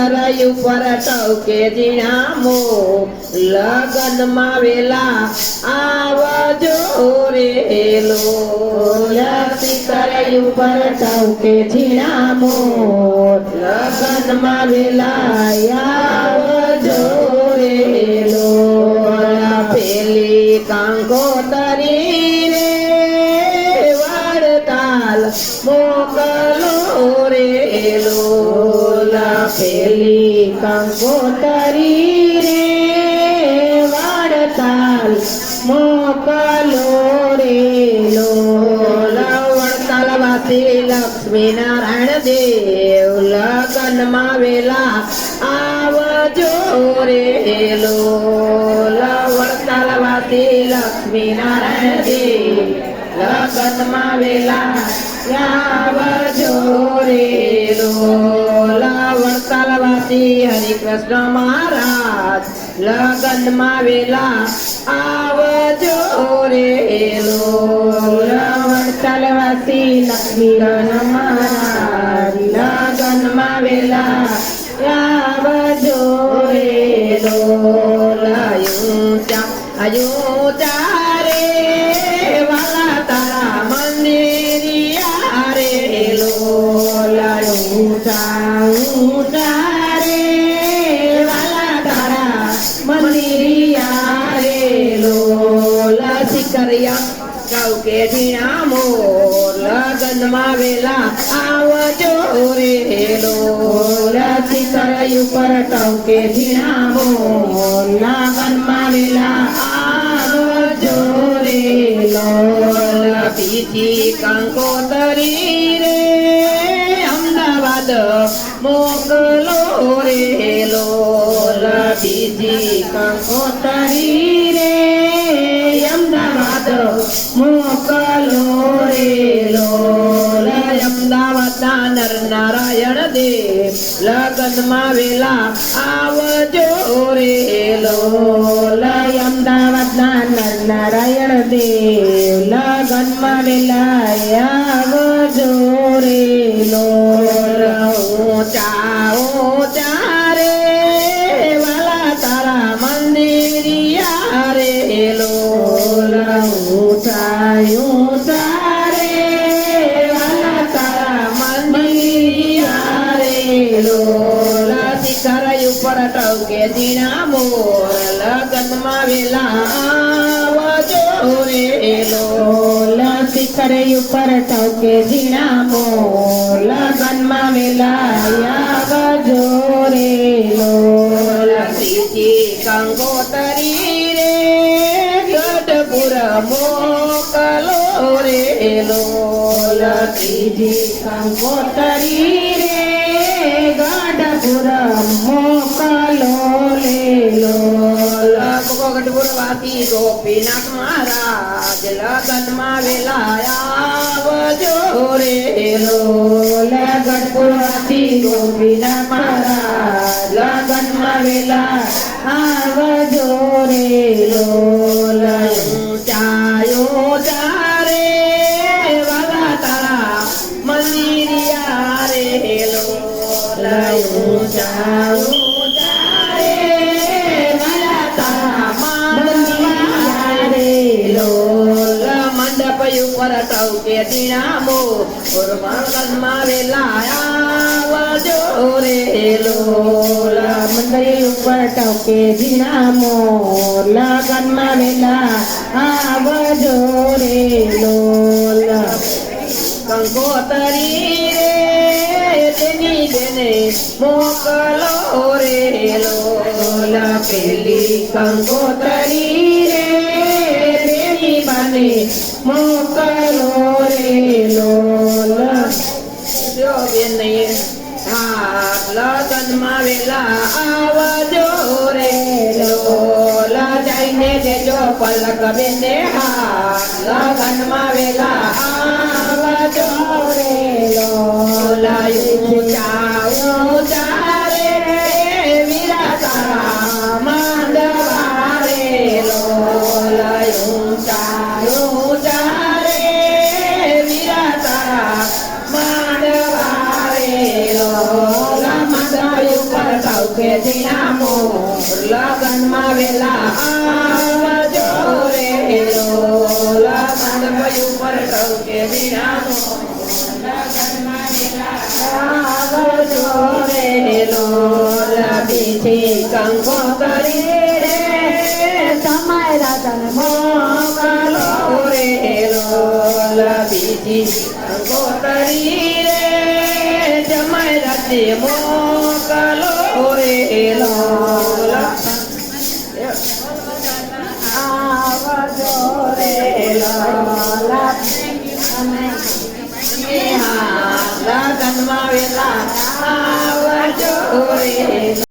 કરયું પર ટવકે જીણામો લગનમાં વેલા આવજો રે લસી કરયું પર ટવકે જીણામો લગનમાં વેલા આવજો રે પેલી કંકોતરી રે વડતાલ મોકલો રે પેલી કંકોતરી રે વડતાલ મોકલો રે વડતાલ વાસી લક્ષ્મી નારાયણ દેવ લગનમાં વેલા આવજો રે વડતાલ વાસી લક્ષ્મી નારાયણ દેવ લગનમાં વેલા આવજો રે વડતાલ વાસી હરિકૃષ્ણ મહારાજ લગનમાં વેલા આવજો રે વડતાલ વાસી લક્ષ્મી મહારાજ લગનમાં વેલા આવજો રે અયોધ્યા રે વાલા તારા મંદિરિયા રે રે વાલા તારા મંદિરિયા રે લસી કર્યા ટવકે જીણામો લગનમાં વેલા આવજો રે લસી કર્યું પર ટવકે જીણામો લગનમાં વેલા આવજો રે બીજી કંકોતરી રે અમદાવાદ મોકલો રે બીજી કંકોતરી રે અમદાવાદ મોકલો રે અમદાવાદના નર નારાયણ દેવ લગનમાં વેલા આવજો રે અમદાવાદના નર નારાયણ દેવ લગનમાં વેલા આવજો રે ઊંચા ઊંચા રે વાલા તારા મંદિરિયા રે ઊંચા ઊંચા રે વાલા તારા મંદિરિયા રે લસી કરયું પર ટવકે જીણામો લગનમાં વેલા આવજો રે લસી કરયું પર ટવકે જીણામો લગનમાં વેલા આવજો રે લસીજી કંકોતરી રે ગઢપુર મોકલો રે લસીજી કંકોતરી રે ગઢપુર મોકલો રે ગઢપુર વાસી ગોપીનાથ મહારાજ લગનમાં વેલા આવજો રે ગઢપુર વાસી ગોપીનાથ મહારાજ લગનમાં વેલા આવજો રે ઊંચાયો ચારે વાલા તારા મંદિરિયા રે ઊંચાયો પર ટવકે જીણામો મંગલમાં વેલા આવજો રે મંદિર ઉપર ટવકે જીણામો લગનમાં વેલા આવજો રે કંકોતરી રે તેની બેને મોકલો રે પેલી કંકોતરી રે તેની બાને મોકલો રે લગનમાં વેલા આવજો રે જઈને દેજો પલક બેને લગનમાં વેલા આવજો રે ઊંચા ઊંચા રે વીરા તારા માંડવા રે ઊંચા ઊંચા રે વીરા તારા માંડવા રે માંડવા ઉપર વેલા આવજો રે લોલ માંડવી ઉપર ટવકે વીણાનો આવજો રે લોલ બીજી કંકો કરી રે તમારા તન મોકલો રે લોલ બીજી કંકો કરી રે તમારા તે મોકલો રે લોલ આવજો રે લોલ લગનમાં વેલા આવજો રે